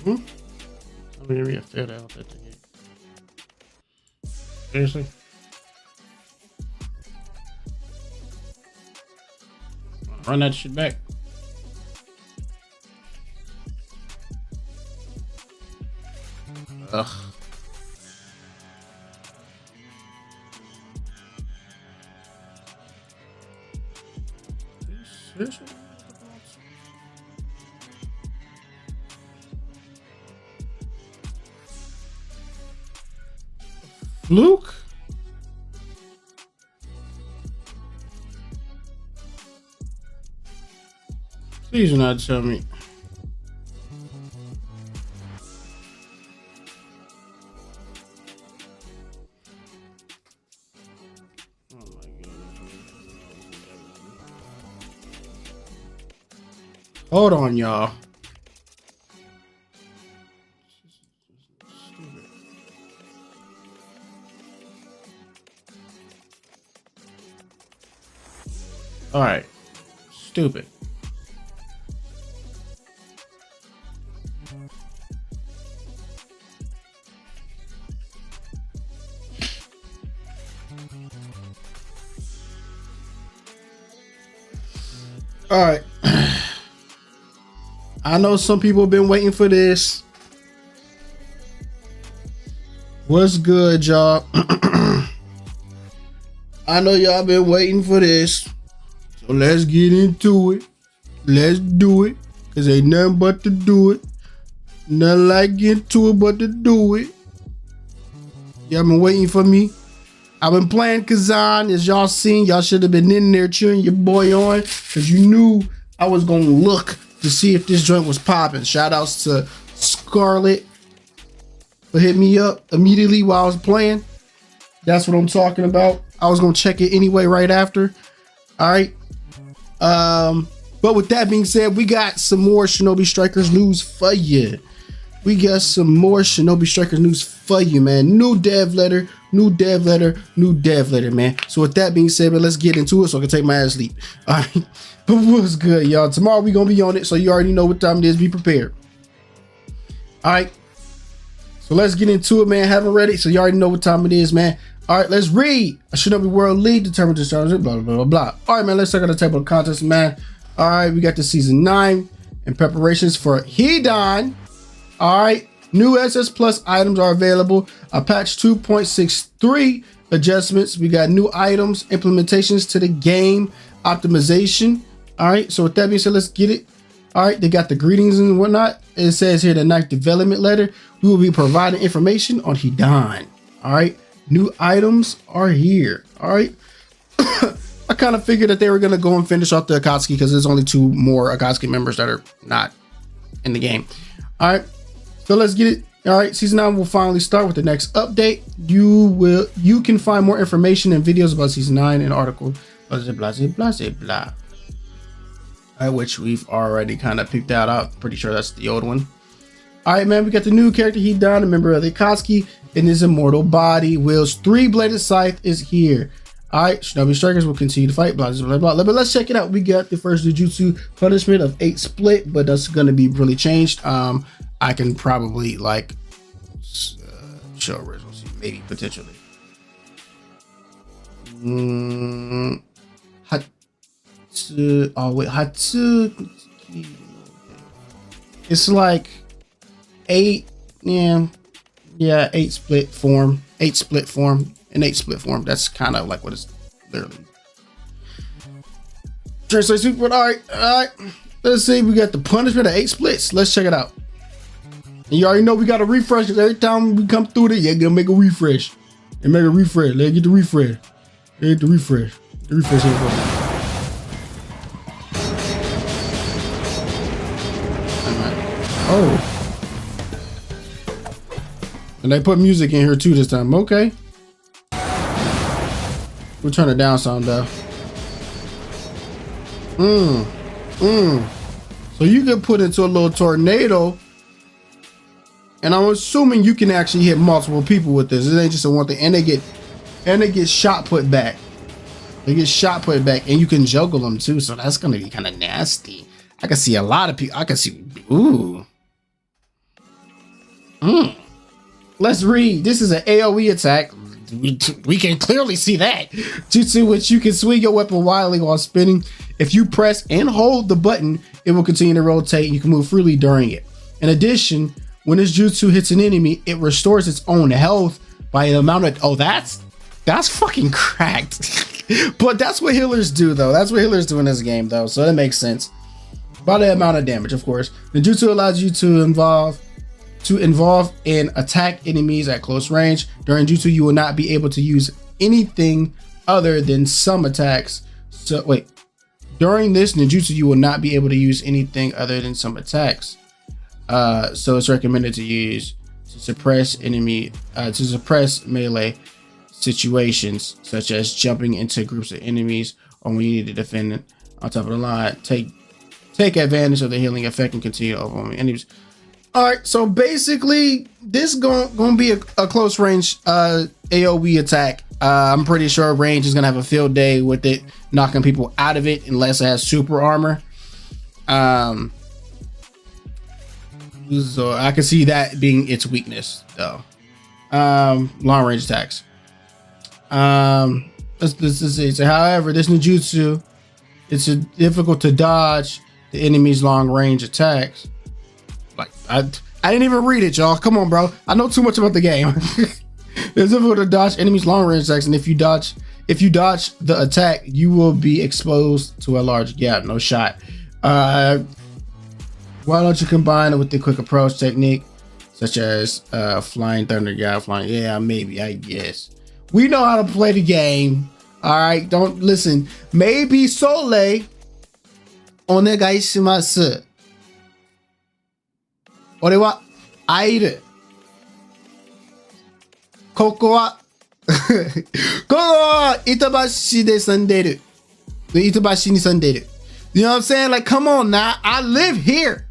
Hmm? I mean, we have to out that thing. Seriously? Run that shit back. Ugh. Seriously? Fluke? Please do not tell me. Oh my goodness. Hold on, y'all. All right, stupid. All right. I know some people have been waiting for this. What's good, y'all? I know y'all been waiting for this. So let's get into it. Let's do it. Cause ain't nothing but to do it. Nothing like getting to it but to do it. Y'all been waiting for me. I've been playing Kazan. As y'all seen, y'all should have been in there cheering your boy on. Cause you knew I was gonna look to see if this joint was popping. Shout outs to Scarlett for hitting me up immediately while I was playing. That's what I'm talking about. I was gonna check it anyway right after. All right. But with that being said, we got some more Shinobi Strikers news for you. We got some more Shinobi Strikers news for you, man. New dev letter, new dev letter, new dev letter, man. So with that being said, man, let's get into it so I can take my ass sleep. All right. But what's good, y'all? Tomorrow we gonna be on it, so you already know what time it is. Be prepared. All right. So let's get into it, man. Haven't read it, so you already know what time it is, man. All right, let's read. A Shinobi World League determined to start, blah, blah, blah, blah. All right, man, let's check out the table of contents, man. All right, we got the season 9 and preparations for Hidan. All right, new SS Plus items are available. A patch 2.63 adjustments. We got new items, implementations to the game, optimization. All right, so with that being said, let's get it. All right, they got the greetings and whatnot. It says here the 9th development letter. We will be providing information on Hidan. All right. New items are here. All right. I kind of figured that they were going to go and finish off the Akatsuki because there's only 2 more Akatsuki members that are not in the game. All right. So let's get it. All right. Season 9 will finally start with the next update. You can find more information and videos about season 9 in article blah, blah, blah, blah, blah. All right, which we've already kind of picked that out. Pretty sure that's the old one. All right, man, we got the new character Hidan, a member of the Akatsuki in his immortal body. Will's 3-bladed scythe is here. All right, Shinobi Strikers will continue to fight, blah, blah, blah, blah. But let's check it out. We got the first Jujutsu punishment of 8 split, but that's going to be really changed. I can probably, like, show originals, maybe, potentially. Hatsu. It's like 8, yeah, 8 split form, 8 split form, and 8 split form. That's kind of like what it's literally. Translate super. All right. Let's see. We got the punishment of 8 splits. Let's check it out. And you already know we got a refresh because every time we come through it, you're gonna make a refresh. And make a refresh. Let's get the refresh. Let's get the refresh. The refresh here for me. Oh. And they put music in here too this time. Okay. We'll turn it down some though. So you get put into a little tornado. And I'm assuming you can actually hit multiple people with this. It ain't just a one thing. And they get shot put back. They get shot put back. And you can juggle them too. So that's gonna be kind of nasty. I can see a lot of people. I can see, ooh. Let's read. This is an AoE attack. We can clearly see that. Jutsu, which you can swing your weapon wildly while spinning. If you press and hold the button, it will continue to rotate. You can move freely during it. In addition, when this jutsu hits an enemy, it restores its own health by an amount of... Oh, that's fucking cracked. But that's what healers do, though. That's what healers do in this game, though. So that makes sense. By the amount of damage, of course. The jutsu allows you to involve and attack enemies at close range. During jutsu, you will not be able to use anything other than some attacks. So wait, during this ninjutsu, you will not be able to use anything other than some attacks. So it's recommended to use to suppress melee situations, such as jumping into groups of enemies or when you need to defend on top of the line. Take advantage of the healing effect and continue to overwhelm enemies. All right, so basically, this gonna be a close range AoE attack. I'm pretty sure range is gonna have a field day with it, knocking people out of it unless it has super armor. So I can see that being its weakness, though. Long range attacks. Let's see. So, however, this ninjutsu, it's difficult to dodge the enemy's long range attacks. Like I didn't even read it, y'all. Come on, bro. I know too much about the game. It's difficult to dodge enemies' long range attacks, and if you dodge the attack, you will be exposed to a large gap. No shot. Why don't you combine it with the quick approach technique, such as flying thunder guy flying? Yeah, maybe. I guess we know how to play the game. All right, don't listen. Maybe Sole onegaishimasu. 俺は会える。ここは板橋で住んでる。板橋に住んでる。You know what I'm saying? Like, come on now. I live here.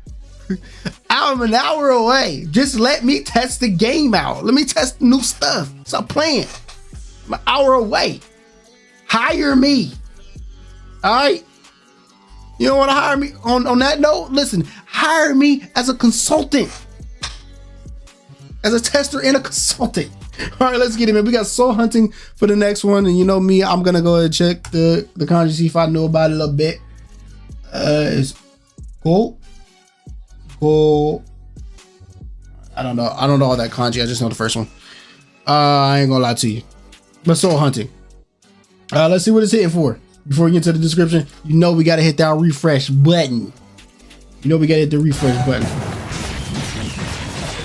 I'm an hour away. Just let me test the game out. Let me test new stuff. Stop playing. I'm an hour away. Hire me. All right? You don't want to hire me? On that note, listen, hire me as a consultant. As a tester and a consultant. All right, let's get it, man. We got soul hunting for the next one. And you know me, I'm going to go ahead and check the kanji, see if I know about it a little bit. It's go. I don't know all that kanji. I just know the first one. I ain't gonna lie to you. But soul hunting. Let's see what it's hitting for. Before we get to the description, you know we gotta hit that refresh button. You know we gotta hit the refresh button.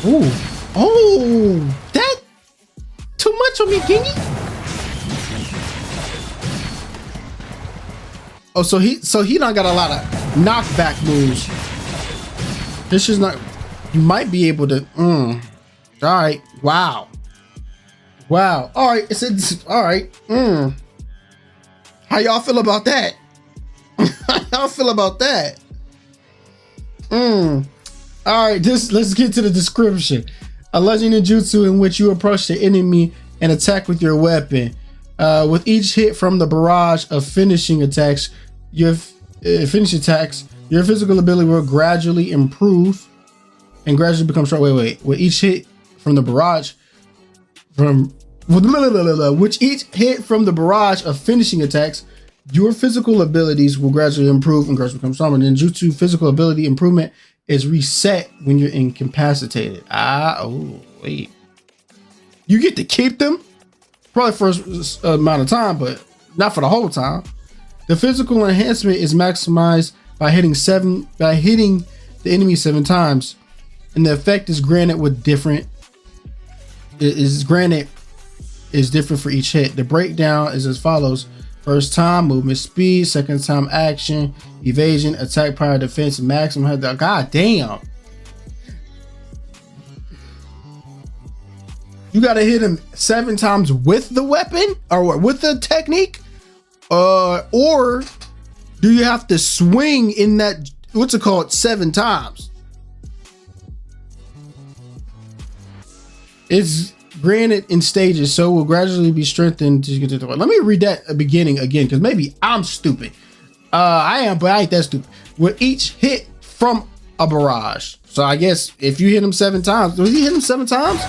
Ooh. Oh, that too much on me, Kingy? Oh, so he done got a lot of knockback moves. This is not. You might be able to. All right. Wow. All right. It's all right. How y'all feel about that? How y'all feel about that? All right. Let's get to the description. A legend ninjutsu in which you approach the enemy and attack with your weapon. With each hit from the barrage of finishing attacks, your physical ability will gradually improve and gradually become strong. Wait. With each hit from the barrage of finishing attacks, your physical abilities will gradually improve and gradually become stronger. Ninjutsu physical ability improvement is reset when you're incapacitated. Wait. You get to keep them? Probably for a amount of time, but not for the whole time. The physical enhancement is maximized by hitting the enemy 7 times, and the effect is different for each hit. The breakdown is as follows: first time movement speed, second time action, evasion, attack power, defense, maximum health. God damn. You gotta hit him 7 times with the weapon or with the technique, or do you have to swing in that, what's it called, 7 times? It's granted in stages, so will gradually be strengthened to get to the point. Let me read that at the beginning again, because maybe I'm stupid. I am, but I ain't that stupid. With each hit from a barrage. So I guess if you hit him 7 times, was he hit him 7 times?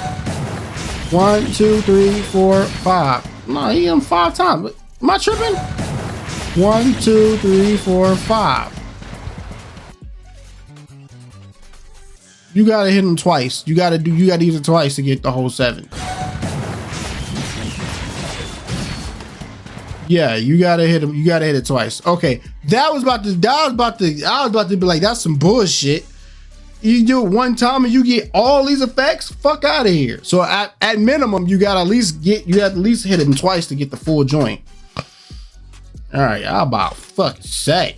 1, 2, 3, 4, 5. No, he hit him 5 times. Am I tripping? 1, 2, 3, 4, 5. You gotta hit him twice. You gotta use it twice to get the whole 7. Yeah, you gotta hit him. You gotta hit it twice. Okay, I was about to be like, that's some bullshit. You do it 1 time and you get all these effects. Fuck out of here. So at minimum, you gotta at least hit him twice to get the full joint. All right, how about fucking say?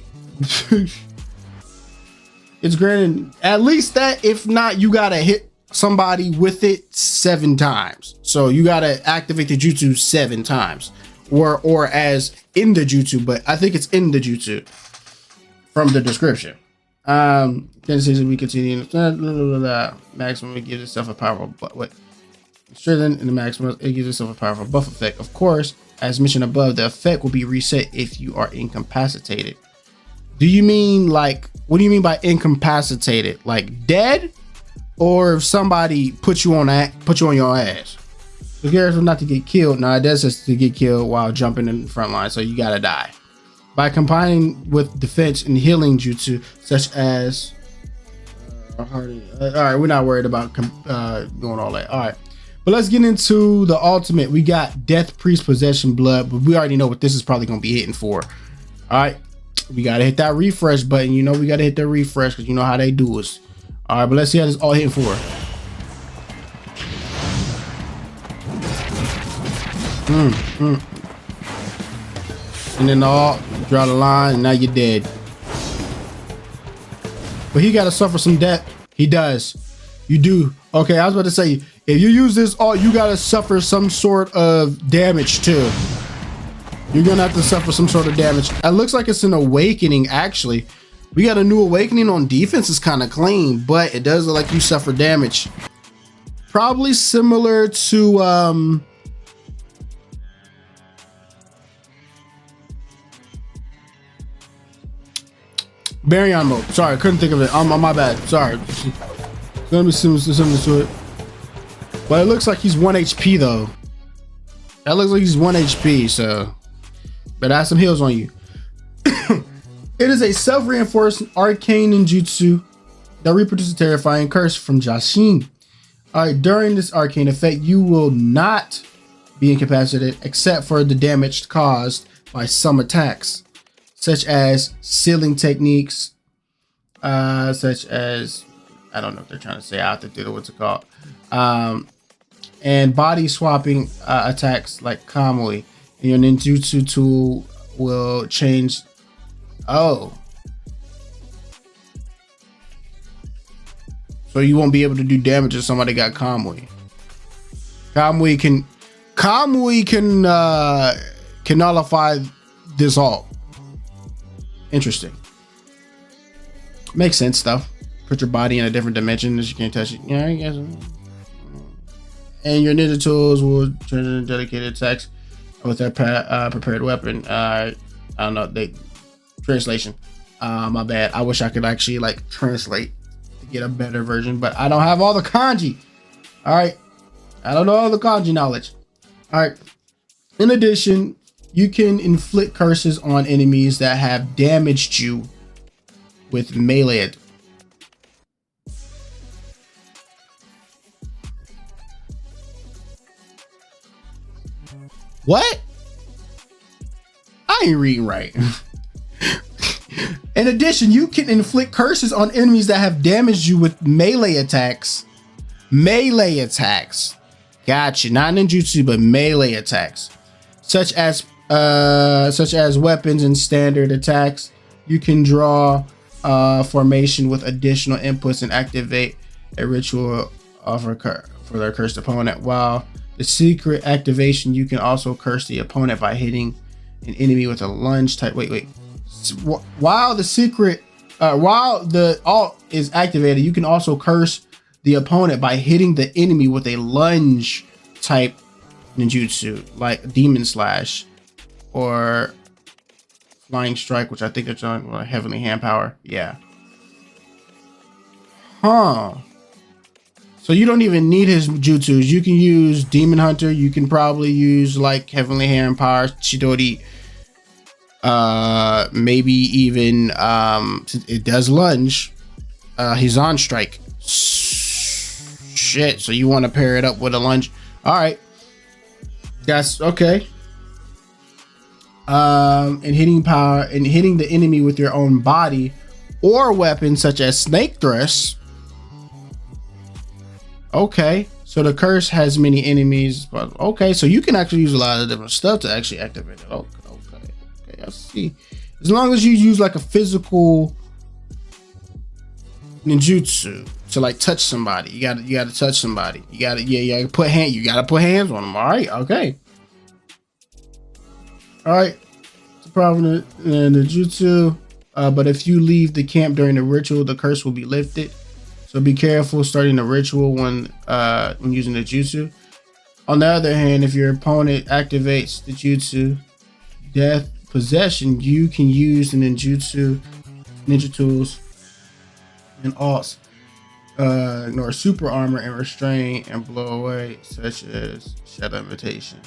It's granted at least that. If not, you gotta hit somebody with it 7 times. So you gotta activate the jutsu 7 times. Or as in the jutsu, but I think it's in the jutsu from the description. We continue. Maximum, it gives itself a powerful what? Strengthen in the maximum, it gives itself a powerful buff effect. Of course, as mentioned above, the effect will be reset if you are incapacitated. Do you mean like, what do you mean by incapacitated? Like dead, or if somebody put you on your ass? The character not to get killed. Now it does just to get killed while jumping in the front line, so you gotta die. By combining with defense and healing jutsu, such as all right, we're not worried about doing all that. All right, but let's get into the ultimate. We got Death Priest Possession Blood, but we already know what this is probably gonna be hitting for. All right, we gotta hit that refresh button. You know we gotta hit the refresh because you know how they do us. All right, but let's see how this all hitting for. And then draw the line, and now you're dead. But he gotta suffer some death. He does. You do. Okay, I was about to say, if you use this you gotta suffer some sort of damage too. You're gonna have to suffer some sort of damage. It looks like it's an awakening, actually. We got a new awakening on defense. It's kind of clean, but it does look like you suffer damage. Probably similar to Baryon mode. Sorry, I couldn't think of it. My bad. Sorry. Let me see something to it. But it looks like he's 1 HP though. That looks like he's 1 HP. So, but add some heals on you. It is a self-reinforcing arcane ninjutsu that reproduces a terrifying curse from Jashin. All right, during this arcane effect, you will not be incapacitated except for the damage caused by some attacks, such as sealing techniques, such as, I don't know if they're trying to say, I have to do what's it called, and body swapping attacks like Kamui. And your ninjutsu tool will change. Oh, so you won't be able to do damage if somebody got Kamui. Kamui can nullify this alt. Interesting. Makes sense though. Put your body in a different dimension that you can't touch it. Yeah, I guess. And your ninja tools will turn into dedicated attacks with their prepared weapon. I don't know. Translation. My bad. I wish I could actually like translate to get a better version, but I don't have all the kanji. All right. I don't know all the kanji knowledge. All right. In addition, you can inflict curses on enemies that have damaged you with melee. What? I ain't reading right. In addition, you can inflict curses on enemies that have damaged you with melee attacks. Melee attacks. Gotcha. Not ninjutsu, but melee attacks. Such as weapons and standard attacks. You can draw formation with additional inputs and activate a ritual for their cursed opponent. While the secret activation, you can also curse the opponent by hitting an enemy with a lunge type. Wait. While the alt is activated, you can also curse the opponent by hitting the enemy with a lunge type ninjutsu, like Demon Slash or Flying Strike, which I think they're talking about Heavenly Hand Power. Yeah. Huh. So you don't even need his jutsus. You can use Demon Hunter. You can probably use like Heavenly Hand Power, Chidori. Maybe even it does lunge. He's on strike. Shit. So you want to pair it up with a lunge? All right. That's okay. And hitting power and hitting the enemy with your own body or weapons such as snake thrust. Okay, so the curse has many enemies, but okay, so you can actually use a lot of different stuff to actually activate it. Okay, I see. As long as you use like a physical ninjutsu to like touch somebody, you gotta touch somebody. You gotta put hands on them. All right, okay. All right, it's a problem in the jutsu, but if you leave the camp during the ritual, the curse will be lifted. So be careful starting the ritual when using the jutsu. On the other hand, if your opponent activates the jutsu death possession, you can use the ninjutsu ninja tools and alts, ignore super armor and restrain and blow away, such as shadow invitation.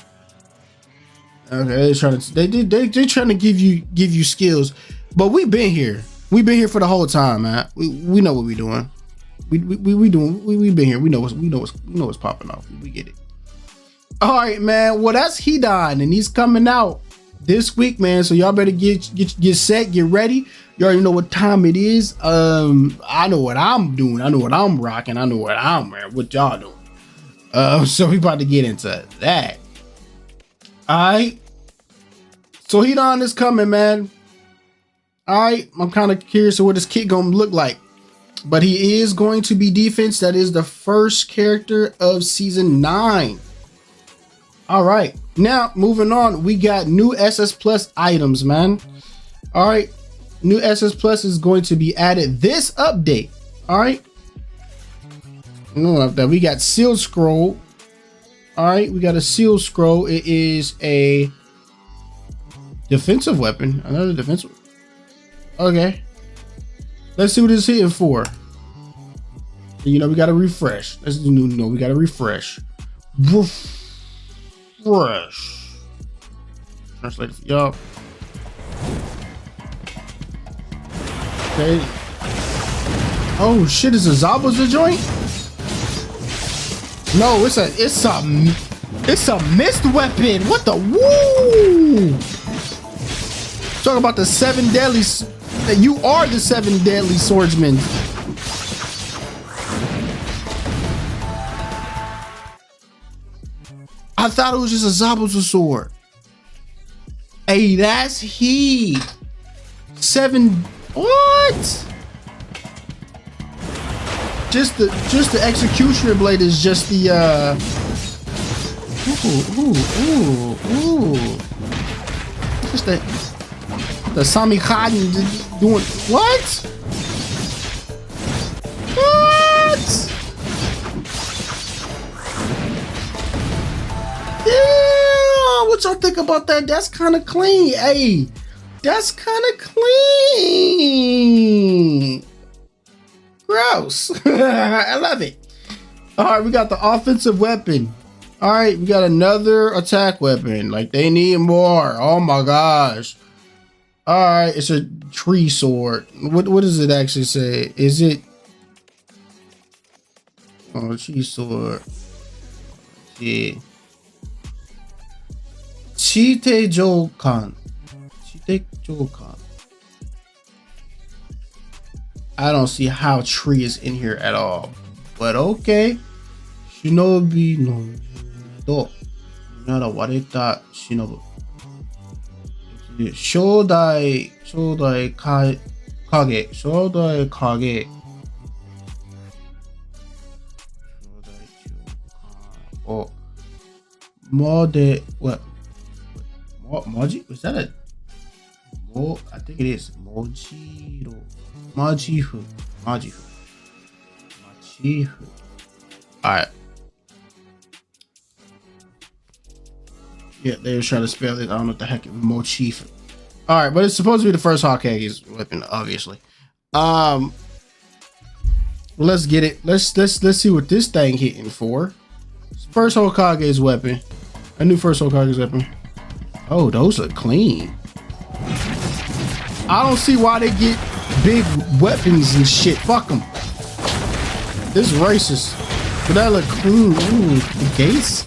Okay, they're trying to give you skills, but we've been here for the whole time, man. We know what we're doing. We've been here. We know what's popping off. We get it. All right, man. Well, that's Hidan, and he's coming out this week, man. So y'all better get set, get ready. You already know what time it is. I know what I'm doing. I know what I'm rocking. I know what I'm wearing. What y'all doing? So we about to get into that. All right. So Hidan is coming, man. All right. I'm kind of curious of what this kid gonna look like. But he is going to be defense. That is the first character of season 9. All right. Now, moving on. We got new SS Plus items, man. All right. New SS Plus is going to be added this update. All right. We got Sealed Scroll. All right. We got a Sealed Scroll. It is a defensive weapon. Another defensive. Okay. Let's see what it's hitting for. You know, we got to refresh. Let's do no. We got to refresh. Refresh. Translate it for y'all. Okay. Oh shit! Is a Zabuza joint? No, it's a mist weapon. What the woo? Talk about the 7 deadly. You are the 7 deadly swordsmen. I thought it was just a Zabuza sword. Hey, that's he. 7. What? Just the executioner blade is just the ooh. Just the Saiyakage doing what? What? Yeah, what y'all think about that? That's kind of clean. Hey, that's kind of clean. Gross. I love it. All right, we got the offensive weapon. All right, we got another attack weapon. Like, they need more. Oh my gosh. All right, it's a tree sword. What does it actually say? Is it? Oh, tree sword. Yeah. Chite Jokan. Chite Jokan. I don't see how tree is in here at all. But okay. Shinobi no Do. Nara wareta Shinobu. Shodai Kage. Shodai Kage. Oh. Mode. What? Moji? Was that a? I think it is. Mojiro. Majifu. Alright. Yeah, they were trying to spell it. I don't know what the heck it was. Mochifu. Alright, but it's supposed to be the first Hokage's weapon, obviously. Well, let's get it. Let's see what this thing hitting for. First Hokage's weapon. A new first Hokage's weapon. Oh, those look clean. I don't see why they get big weapons and shit. Fuck them. This is racist. But that look clean. Ooh, the case.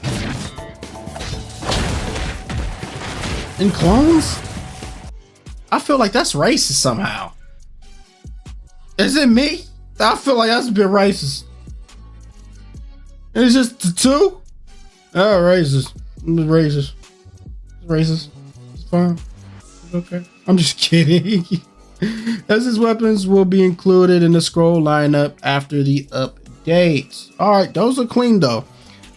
And clones? I feel like that's racist somehow. Is it me? I feel like that's a bit racist. It's just the two? Oh, racist. Racist. Racist. It's fine. It's okay. I'm just kidding. As his weapons will be included in the scroll lineup after the updates. All right, those are clean though.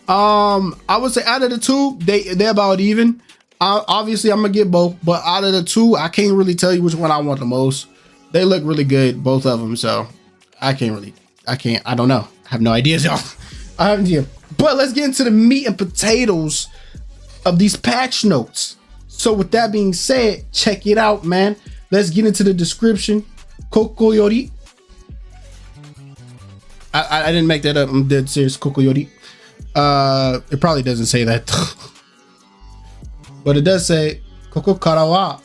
I would say out of the two, they're about even. Obviously, I'm gonna get both, but out of the two, I can't really tell you which one I want the most. They look really good, both of them. So I don't know. I have no idea, y'all. I have no idea. But let's get into the meat and potatoes of these patch notes. So with that being said, check it out, man. Let's get into the description. Kokoyori. I didn't make that up. I'm dead serious. Kokoyori. It probably doesn't say that. But it does say Koko Karawa.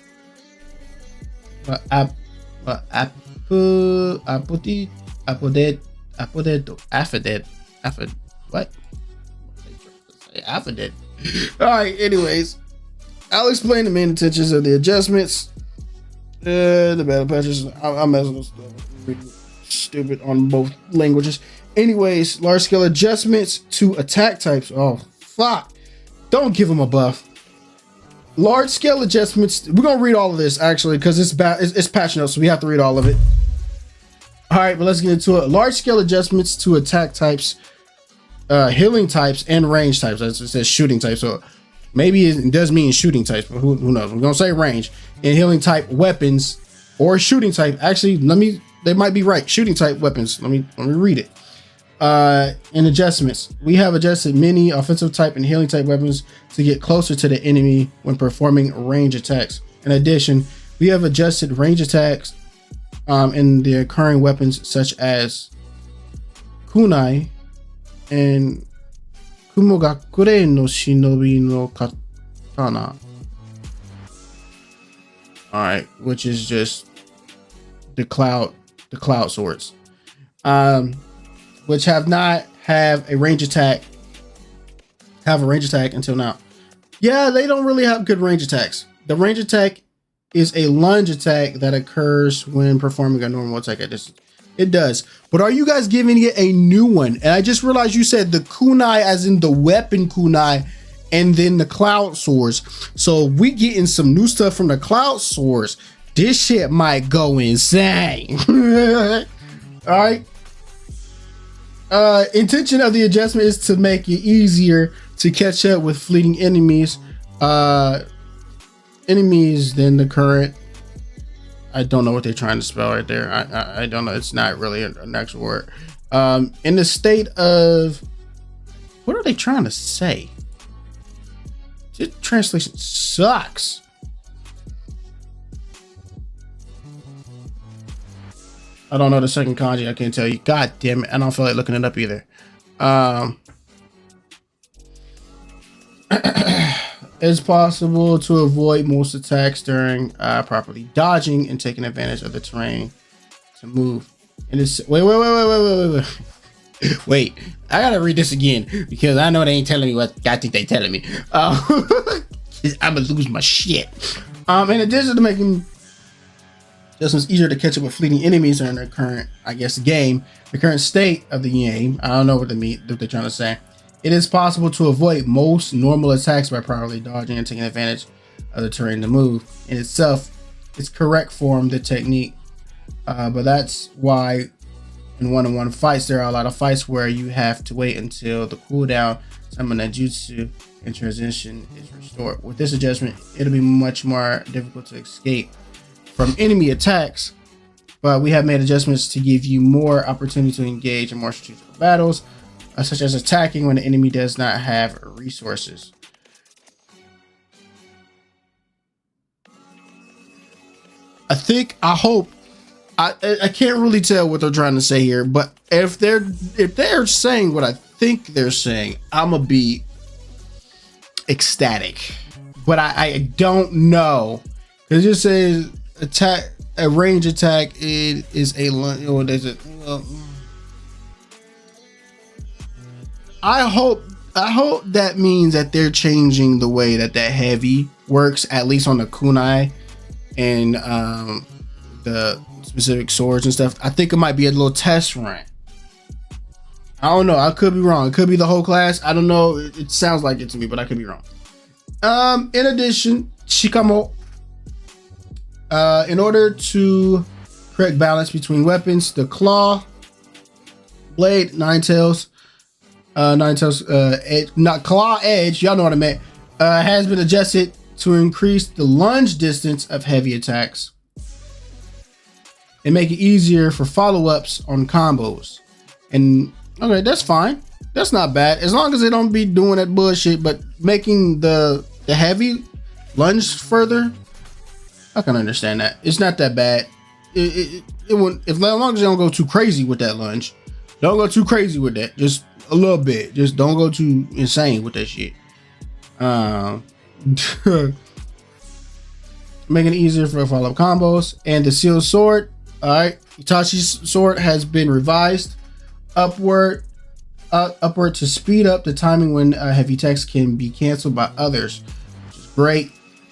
Affidavit. All right, anyways, I'll explain the main intentions of the adjustments. The battle patches. I'm messing with stuff. Stupid on both languages. Anyways, large scale adjustments to attack types. Oh, fuck. Don't give them a buff. Large scale adjustments. We're going to read all of this actually because it's patch notes, so we have to read all of it. All right, but let's get into it. Large scale adjustments to attack types, healing types, and range types. It says shooting types, so maybe it does mean shooting types, but who knows? We're gonna say range and healing type weapons or shooting type. Actually, they might be right. Shooting type weapons. Let me read it. In adjustments, we have adjusted many offensive type and healing type weapons to get closer to the enemy when performing range attacks. In addition, we have adjusted range attacks in the occurring weapons such as kunai and Kumogakure no Shinobi no Katana. Alright, which is just the cloud swords. Which have a range attack until now. Yeah, they don't really have good range attacks. The range attack is a lunge attack that occurs when performing a normal attack at distance. It does. But are you guys giving it a new one? And I just realized you said the kunai as in the weapon kunai and then the cloud swords. So we getting some new stuff from the cloud swords. This shit might go insane. All right. Intention of the adjustment is to make it easier to catch up with fleeting enemies than the current. I don't know what they're trying to spell right there. I don't know. It's not really an actual word. In the state of, what are they trying to say? This translation sucks. I don't know the second kanji. I can't tell you. God damn it. I don't feel like looking it up either. It's possible to avoid most attacks during properly dodging and taking advantage of the terrain to move. And it's wait. Wait, I gotta read this again because I know they ain't telling me what I think they telling me. I'm gonna lose my shit. In addition to making adjustments easier to catch up with fleeting enemies during their current, game, the current state of the game. I don't know what they're trying to say. It is possible to avoid most normal attacks by properly dodging and taking advantage of the terrain to move. In itself, it's correct form, the technique. But that's why in one-on-one fights, there are a lot of fights where you have to wait until the cooldown, summon that jutsu, and transition is restored. With this adjustment, it'll be much more difficult to escape from enemy attacks, but we have made adjustments to give you more opportunity to engage in more strategic battles, such as attacking when the enemy does not have resources. I hope, I can't really tell what they're trying to say here, but if they're saying what I think they're saying, I'm gonna be ecstatic. But I don't know. It just says attack, a range attack is a I hope that means that they're changing the way that heavy works, at least on the kunai and the specific swords and stuff. I think it might be a little test run. I don't know. I could be wrong. It could be the whole class. I don't know. It sounds like it to me, but I could be wrong. In addition, Shikamo, in order to correct balance between weapons, the claw, blade, edge, not claw edge, y'all know what I meant, has been adjusted to increase the lunge distance of heavy attacks and make it easier for follow-ups on combos. And okay, that's fine. That's not bad. As long as they don't be doing that bullshit, but making the heavy lunge further, I can understand that. It's not that bad. It won't, as long as they don't go too crazy with that lunge. Don't go too crazy with that. Just a little bit. Just don't go too insane with that shit. Making it easier for follow-up combos. And the sealed sword. Alright. Itachi's sword has been revised upward to speed up the timing when heavy attacks can be canceled by others, which is great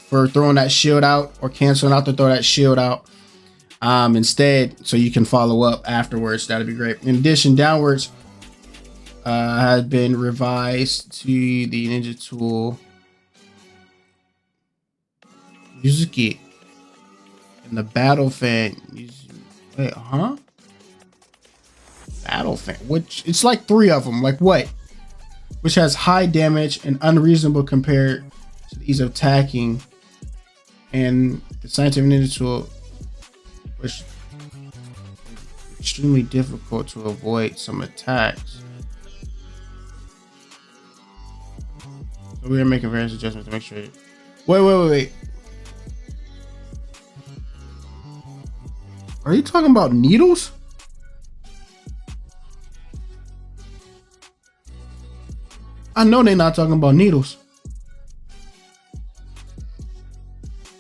for throwing that shield out or canceling out to throw that shield out instead, so you can follow up afterwards. That'd be great. In addition, downwards has been revised to the ninja tool Yuzuki and the battle fan. Wait, huh? Battle fan, which it's like 3 of them. Like what? Which has high damage and unreasonable compared to the ease of attacking, and the scientific ninja tool, which is extremely difficult to avoid some attacks. So we are making various adjustments to make sure. Wait. Are you talking about needles? I know they're not talking about needles.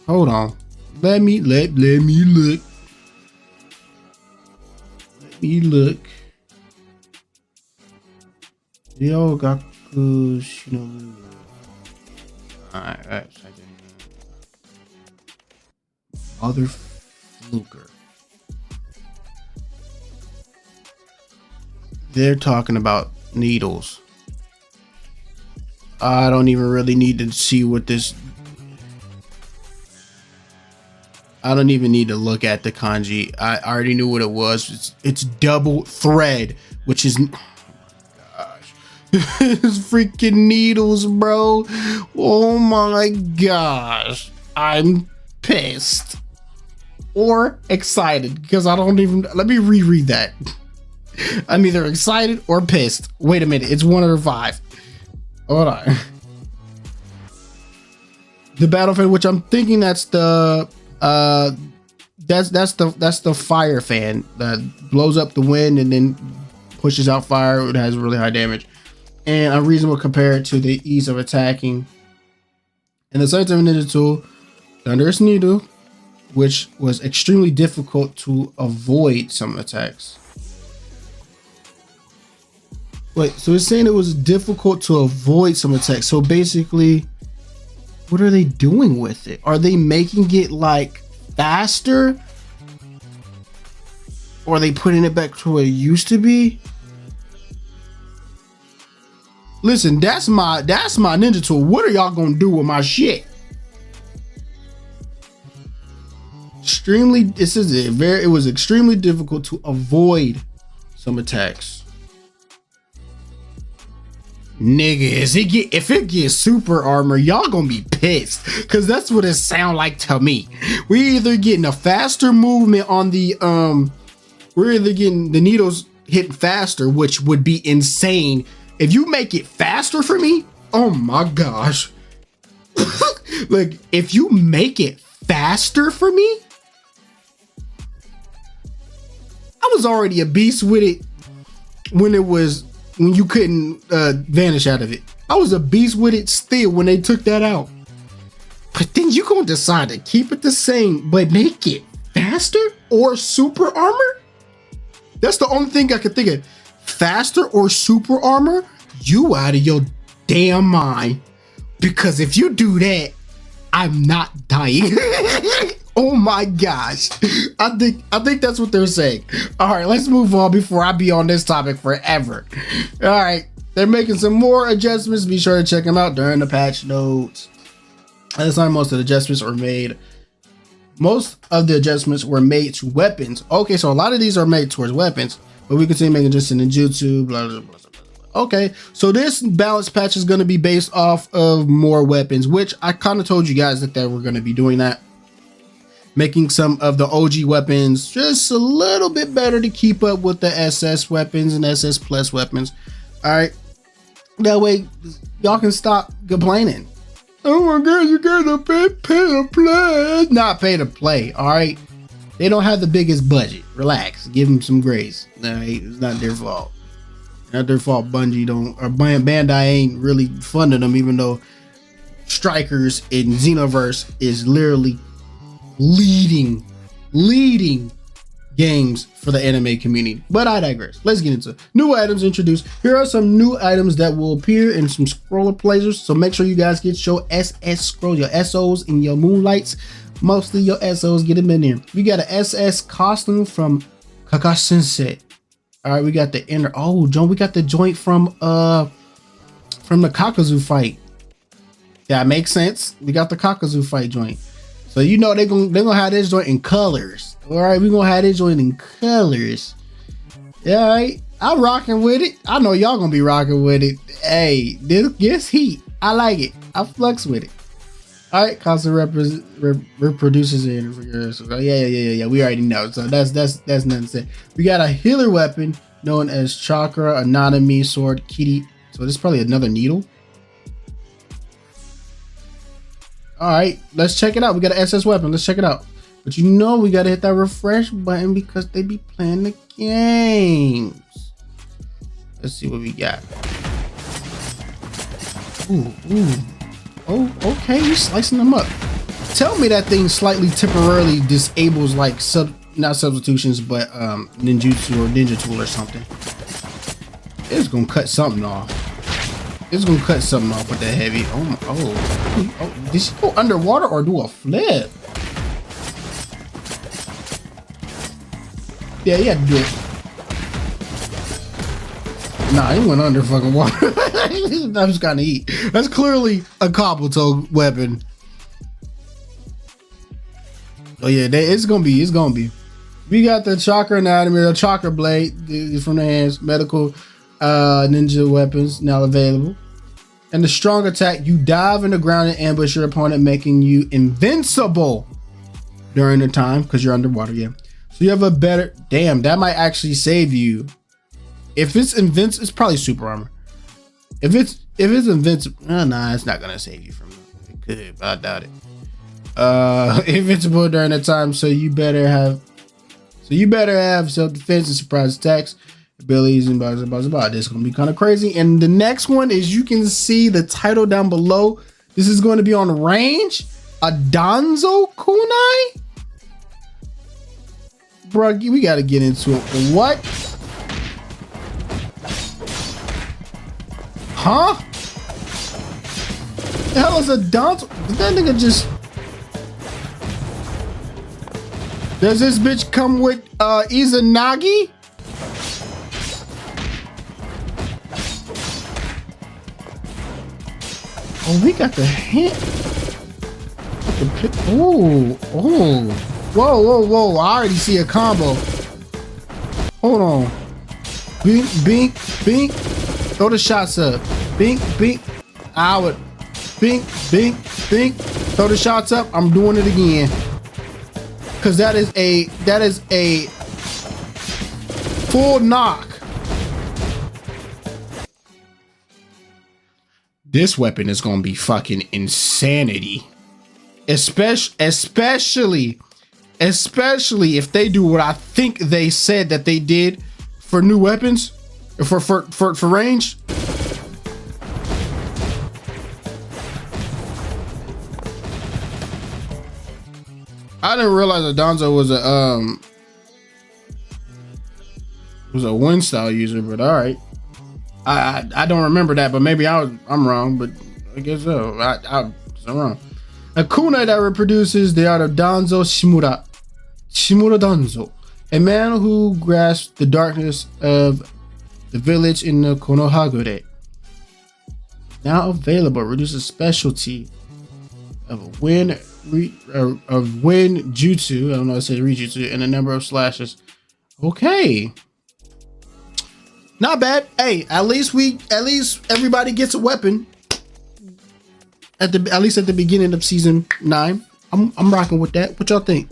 Hold on. Let me look. Let me look. Yo, Gaku Shinobi. Alright. Mother fluker. They're talking about needles. I don't even really need to see what this. I don't even need to look at the kanji. I already knew what it was. It's double thread, which is. Oh my gosh. It's freaking needles, bro. Oh my gosh. I'm pissed. Or excited, because I don't even. Let me reread that. I'm either excited or pissed. Wait a minute. It's 1 of the 5. Hold on. The battle fan, which I'm thinking that's the that's the fire fan that blows up the wind and then pushes out fire. It has really high damage and unreasonable compared to the ease of attacking. And the scientific ninja tool, Thunderous Needle, which was extremely difficult to avoid some attacks. Wait, so it's saying it was difficult to avoid some attacks. So basically, what are they doing with it? Are they making it like faster? Or are they putting it back to what it used to be? Listen, that's my ninja tool. What are y'all gonna do with my shit? It was extremely difficult to avoid some attacks. Nigga, if it gets super armor, y'all gonna be pissed, because that's what it sound like to me. We either getting a faster movement on the we're either getting the needles hit faster, which would be insane. If you make it faster for me, oh my gosh. Like, if you make it faster for me, I was already a beast with it when you couldn't vanish out of it. I was a beast with it still when they took that out. But then you gonna decide to keep it the same, but make it faster or super armor? That's the only thing I could think of. Faster or super armor? You out of your damn mind. Because if you do that, I'm not dying. Oh my gosh. I think that's what they're saying. All right, let's move on before I be on this topic forever. All right, they're making some more adjustments. Be sure to check them out during the patch notes. That's not most of the adjustments were made. Most of the adjustments were made to weapons. Okay, so a lot of these are made towards weapons, but we continue making just in ninjutsu, blah, blah, blah, blah. Okay, so this balance patch is going to be based off of more weapons, which I kind of told you guys that we're going to be doing that. Making some of the OG weapons just a little bit better to keep up with the SS weapons and SS plus weapons. All right, that way y'all can stop complaining. Oh my God, you gotta pay to play. It's not pay to play, all right? They don't have the biggest budget. Relax, give them some grace. All right, it's not their fault. Not their fault. Bungie Bandai ain't really funding them, even though Strikers in Xenoverse is literally leading games for the anime community. But I digress. Let's get into it. New items introduced. Here are some new items that will appear in some scroller places. So make sure you guys get your SS scroll, your SOs and your moonlights. Mostly your SOs, get them in there. We got an SS costume from Kakashi Sensei. All right, we got the inner. Oh, John, we got the joint from the Kakazu fight. That makes sense. We got the Kakazu fight joint. So you know they're gonna have this joint in colors. All right, we're gonna have this joint in colors. Yeah, all right. I'm rocking with it. I know y'all gonna be rocking with it. Hey, this gets heat. I like it. I flux with it. All right, constant reproduces it. Yeah. We already know. So that's nothing to say. We got a healer weapon known as Chakra, Anatomy, Sword, Kitty. So this is probably another needle. All right, let's check it out. We got an SS weapon. Let's check it out. But you know we gotta hit that refresh button because they be playing the games. Let's see what we got. Ooh. Oh, okay, you slicing them up. Tell me that thing slightly temporarily disables like not substitutions, but ninjutsu or ninja tool or something. It's gonna cut something off. It's gonna cut something off with that heavy. Oh, did she go underwater or do a flip? Yeah, he had to do it. Nah, he went under fucking water. That was kind of heat. That's clearly a Kabuto weapon. Oh yeah, it's gonna be. We got the Chakra Anatomy, the Chakra Blade from the hands, medical ninja weapons now available. And the strong attack, you dive in the ground and ambush your opponent, making you invincible during the time because you're underwater. Yeah, so you have a better. Damn, that might actually save you. If it's invincible, it's probably super armor. If it's invincible, nah, it's not gonna save you from it. It could, but I doubt it. Invincible during that time, so you better have self-defense and surprise attacks, abilities, and blah. This is gonna be kind of crazy. And the next one is, you can see the title down below. This is going to be on range. Adanzo Kunai, bro. We gotta get into it. What? Huh? The hell is a Danzo? Did that nigga just... Does this bitch come with Izanagi? Oh, we got the hint. Oh. Whoa. I already see a combo. Hold on. Bink. Throw the shots up. Bink. I would. Bink. Throw the shots up. I'm doing it again. Cause that is a full knock. This weapon is gonna be fucking insanity. Especially if they do what I think they said that they did for new weapons. For range. I didn't realize that Donzo was a wind style user, but all right. I don't remember that, but maybe I'm wrong, but I guess so. I'm wrong. A kunai that reproduces the art of Donzo Shimura Donzo, a man who grasps the darkness of the village in the Konohagure. Now available, reduces specialty of wind jutsu. I don't know. It says Rijutsu and a number of slashes. Okay, not bad. Hey, at least everybody gets a weapon. At least at the beginning of season 9. I'm rocking with that. What y'all think?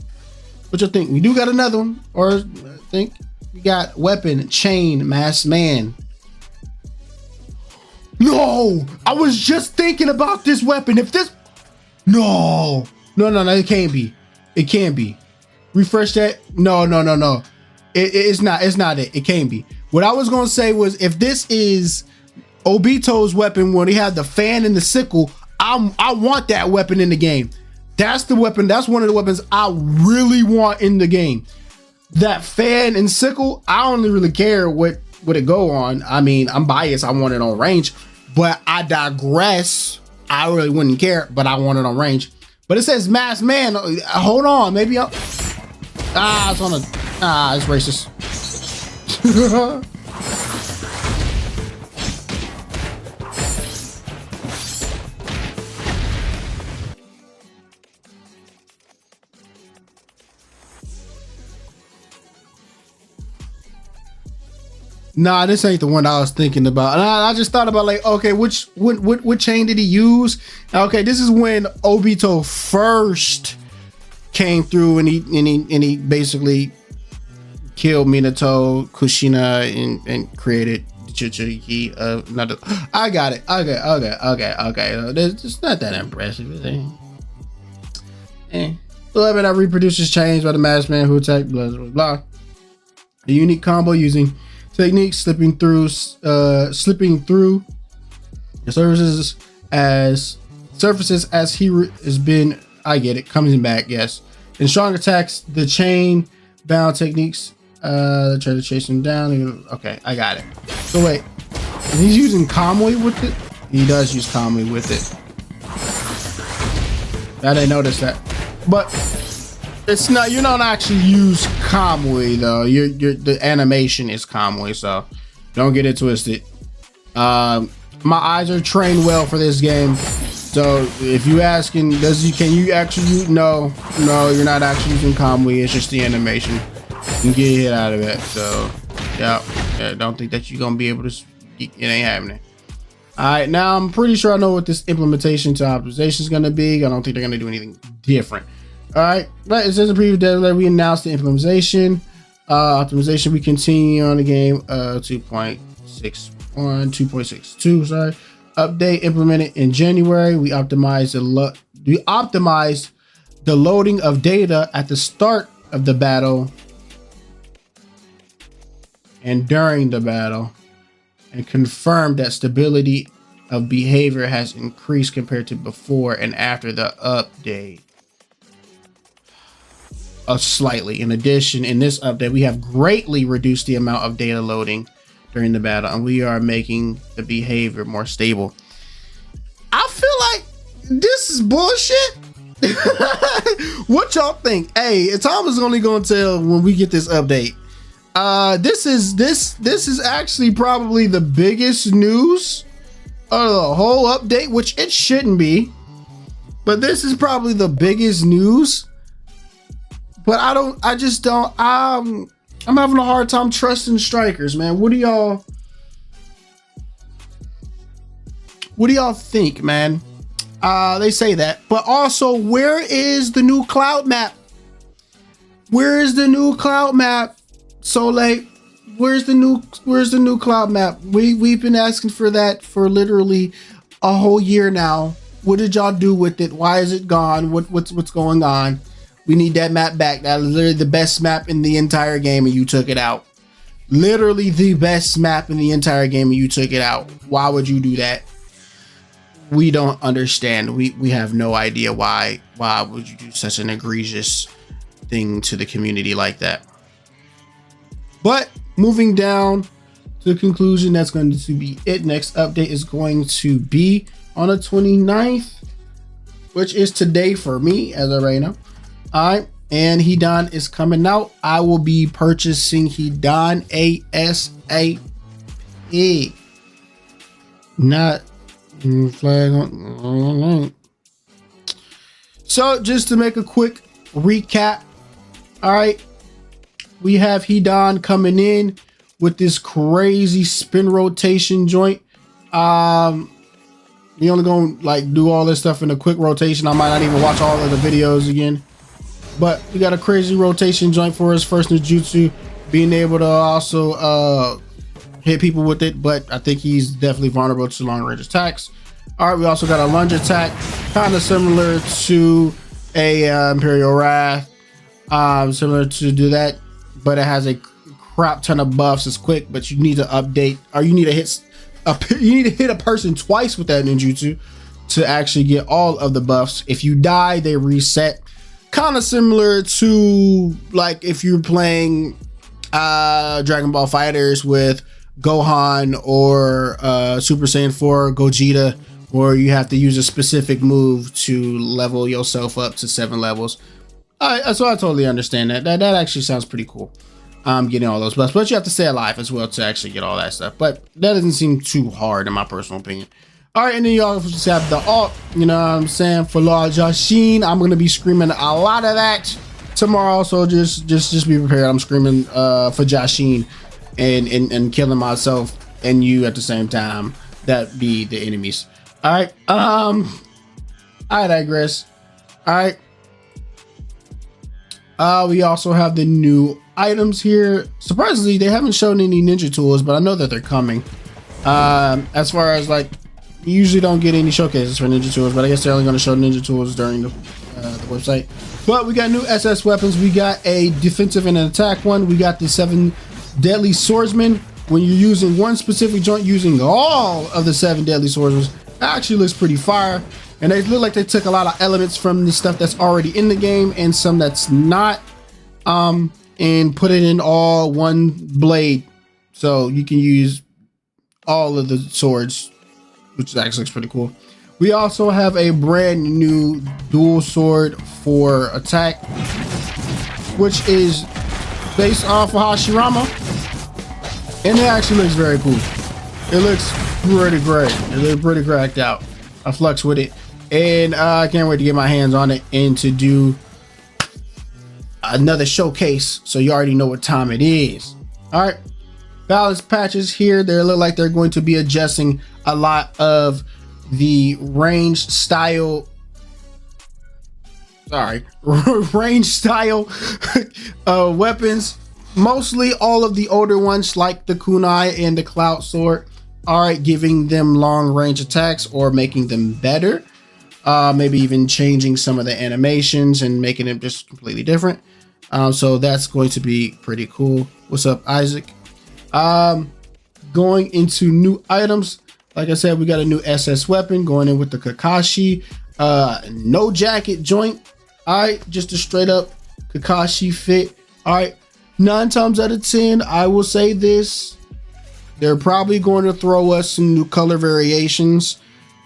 We do got another one, or I think we got weapon, chain, masked man. No, I was just thinking about this weapon. If this, no, it can't be. It can't be. Refresh that. No. It's not it. It can't be. What I was gonna say was, if this is Obito's weapon when he had the fan and the sickle, I want that weapon in the game. That's the weapon. That's one of the weapons I really want in the game. That fan and sickle, I don't really care what it go on. I mean, I'm biased. I want it on range, but I digress. I really wouldn't care, but I want it on range. But it says masked man. Hold on, maybe I'll. It's on a. It's racist. Nah, this ain't the one I was thinking about. And I just thought about, like, okay, what chain did he use? Okay, this is when Obito first came through and he basically killed Minato, Kushina, and created Chichiki. Another. I got it. Okay. It's not that impressive, is it? The weapon that reproduces chains by the masked man who attacked blah blah blah. A unique combo using technique slipping through the surfaces as he has been. I get it, coming back, yes. In strong attacks, the chain bound techniques try to chase him down. Okay, I got it. So wait, he's using Kamui with it. He does use Kamui with it. I didn't notice that, but it's not. You don't actually use Kamui though. The animation is Kamui, so don't get it twisted. My eyes are trained well for this game, so if you asking, can you actually use? No, you're not actually using Kamui. It's just the animation. You can get hit out of it. So yeah, don't think that you're gonna be able to. It ain't happening. All right, now I'm pretty sure I know what this implementation to optimization is gonna be. I don't think they're gonna do anything different. All right, but it says in the previous deadline we announced the implementation. Optimization, we continue on the game 2.62, sorry. Update implemented in January. We optimized the loading of data at the start of the battle and during the battle, and confirmed that stability of behavior has increased compared to before and after the update. Slightly. In addition, in this update, we have greatly reduced the amount of data loading during the battle, and we are making the behavior more stable. I feel like this is bullshit. What y'all think? Hey, Tom is only gonna tell when we get this update. This is actually probably the biggest news of the whole update, which it shouldn't be, but this is probably the biggest news. But I'm having a hard time trusting strikers, man. What do y'all think, man? They say that, but also, where is the new cloud map? So, like, where's the new cloud map? We've been asking for that for literally a whole year now. What did y'all do with it? Why is it gone? What's going on? We need that map back. That is literally the best map in the entire game, and you took it out. literally the best map in the entire game and you took it out. Why would you do that? We don't understand. We have no idea why would you do such an egregious thing to the community like that. But moving down to the conclusion, that's going to be it. Next update is going to be on the 29th, which is today for me as of right now. All right, and Hedon is coming out. I will be purchasing Hedon ASAP. Not flag on. So just to make a quick recap, all right, we have Hedon coming in with this crazy spin rotation joint. We only gonna like do all this stuff in a quick rotation. I might not even watch all of the videos again, but we got a crazy rotation joint for his first ninjutsu, being able to also hit people with it, but I think he's definitely vulnerable to long range attacks. All right, we also got a lunge attack, kind of similar to a Imperial Wrath, similar to do that, but it has a crap ton of buffs. It's quick, but you need to update, or you need to hit a person twice with that ninjutsu to actually get all of the buffs. If you die, they reset. Kind of similar to like if you're playing Dragon Ball Fighters with Gohan or Super Saiyan 4 Gogeta, or you have to use a specific move to level yourself up to 7 levels. So I totally understand that. That actually sounds pretty cool. Getting all those buffs, but you have to stay alive as well to actually get all that stuff. But that doesn't seem too hard in my personal opinion. All right, and then you also just have the alt, you know what I'm saying, for Lord Jashin. I'm gonna be screaming a lot of that tomorrow, so just be prepared. I'm screaming for Jashin and killing myself and you at the same time. That be the enemies. All right, I digress. All right, we also have the new items here. Surprisingly, they haven't shown any ninja tools, but I know that they're coming. As far as like, you usually don't get any showcases for ninja tools, but I guess they're only going to show ninja tools during the website. But we got new SS weapons. We got a defensive and an attack one. We got the 7 deadly swordsmen. When you're using one specific joint, using all of the 7 deadly swordsmen, actually looks pretty fire. And they look like they took a lot of elements from the stuff that's already in the game and some that's not, and put it in all one blade, so you can use all of the swords, which actually looks pretty cool. We also have a brand new dual sword for attack, which is based off of Hashirama, and it actually looks very cool. It looks pretty great. It looks pretty cracked out. I flux with it, and I can't wait to get my hands on it and to do another showcase, so you already know what time it is. All right, balance patches here. They look like they're going to be adjusting a lot of the range style weapons, mostly all of the older ones like the kunai and the cloud sword. All right, giving them long range attacks or making them better, maybe even changing some of the animations and making them just completely different. So that's going to be pretty cool. What's up, Isaac? Going into new items, like I said, we got a new SS weapon going in with the Kakashi no jacket joint. All right, just a straight up Kakashi fit. All right, 9 times out of 10, I will say this: they're probably going to throw us some new color variations,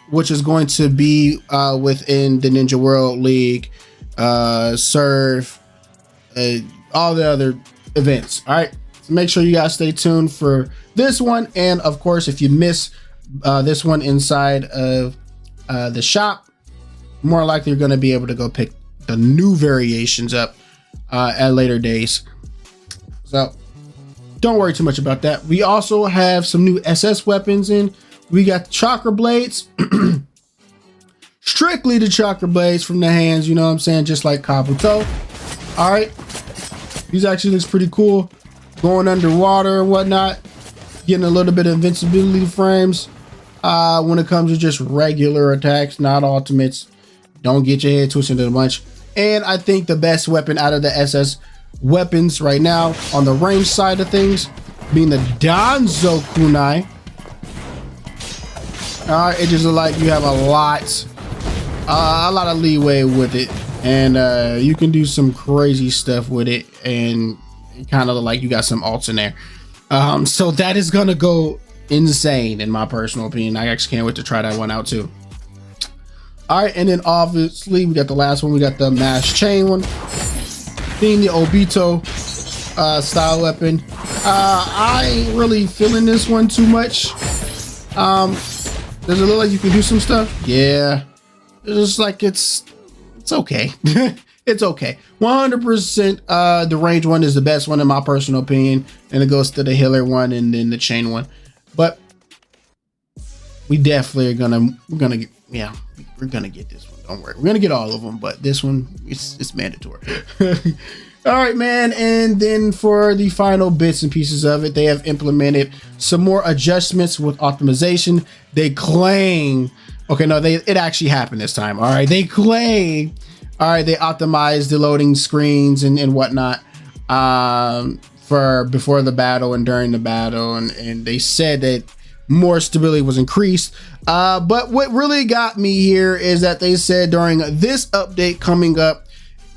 which is going to be within the Ninja World League, Serve, all the other events. All right, so make sure you guys stay tuned for this one, and of course, if you miss this one inside of the shop, more likely you're going to be able to go pick the new variations up at later days. So don't worry too much about that. We also have some new SS weapons in. We got chakra blades, strictly the chakra blades from the hands, you know what I'm saying, just like Kabuto. All right, these actually looks pretty cool, going underwater and whatnot, getting a little bit of invincibility frames when it comes to just regular attacks, not ultimates. Don't get your head twisted a bunch. And I think the best weapon out of the SS weapons right now on the range side of things being the Danzo Kunai. All right, it just looks like you have a lot of leeway with it, and you can do some crazy stuff with it, and kind of like you got some alts in there. So that is gonna go insane in my personal opinion. I actually can't wait to try that one out too. All right, and then obviously we got the last one. We got the mass chain one, being the Obito style weapon. I ain't really feeling this one too much. Does it look like you can do some stuff? Yeah, it's just like it's okay. It's okay. 100%. The range one is the best one in my personal opinion, and it goes to the healer one and then the chain one. But we definitely are we're gonna get this one. Don't worry, we're gonna get all of them, but this one it's mandatory. All right, man. And then for the final bits and pieces of it, they have implemented some more adjustments with optimization. They claim, okay, no, it actually happened this time. All right, they claim, all right, they optimized the loading screens and whatnot for before the battle and during the battle, and they said that more stability was increased. But what really got me here is that they said during this update coming up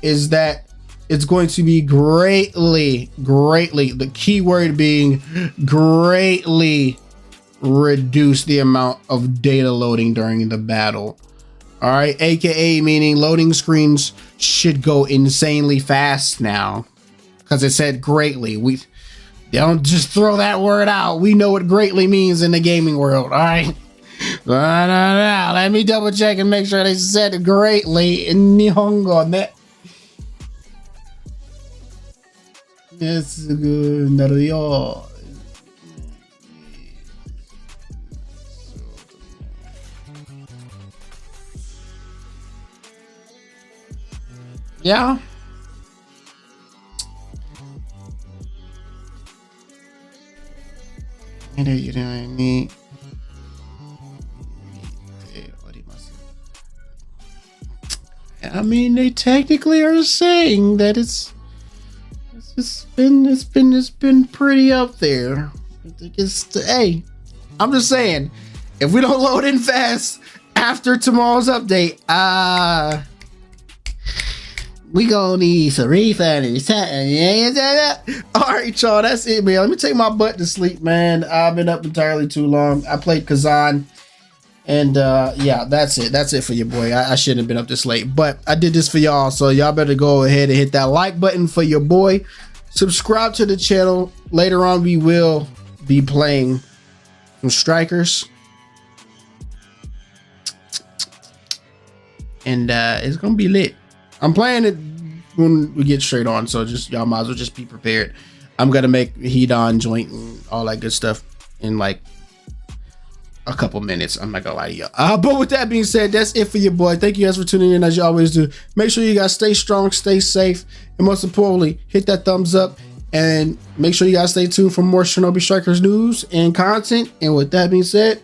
is that it's going to be greatly, the keyword being greatly, reduce the amount of data loading during the battle. All right, aka meaning loading screens should go insanely fast now, because it said greatly. We don't just throw that word out. We know what greatly means in the gaming world. All right. Let me double check and make sure they said greatly in Nihongo. Yes, good. Yeah. I mean, they technically are saying that it's been pretty up there. I think hey, I'm just saying, if we don't load in fast after tomorrow's update, we gonna need some refund. All right, y'all, that's it, man. Let me take my butt to sleep, man. I've been up entirely too long. I played Kazan, and yeah, that's it for your boy. I shouldn't have been up this late, but I did this for y'all, so y'all better go ahead and hit that like button for your boy. Subscribe to the channel. Later on, we will be playing some strikers, and it's gonna be lit. I'm playing it when we get straight on, so just y'all might as well just be prepared. I'm gonna make heat on joint and all that good stuff in like a couple minutes. I'm not gonna lie to you. But with that being said, that's it for your boy. Thank you guys for tuning in as you always do. Make sure you guys stay strong, stay safe, and most importantly, hit that thumbs up, and make sure you guys stay tuned for more Shinobi Strikers news and content. And with that being said,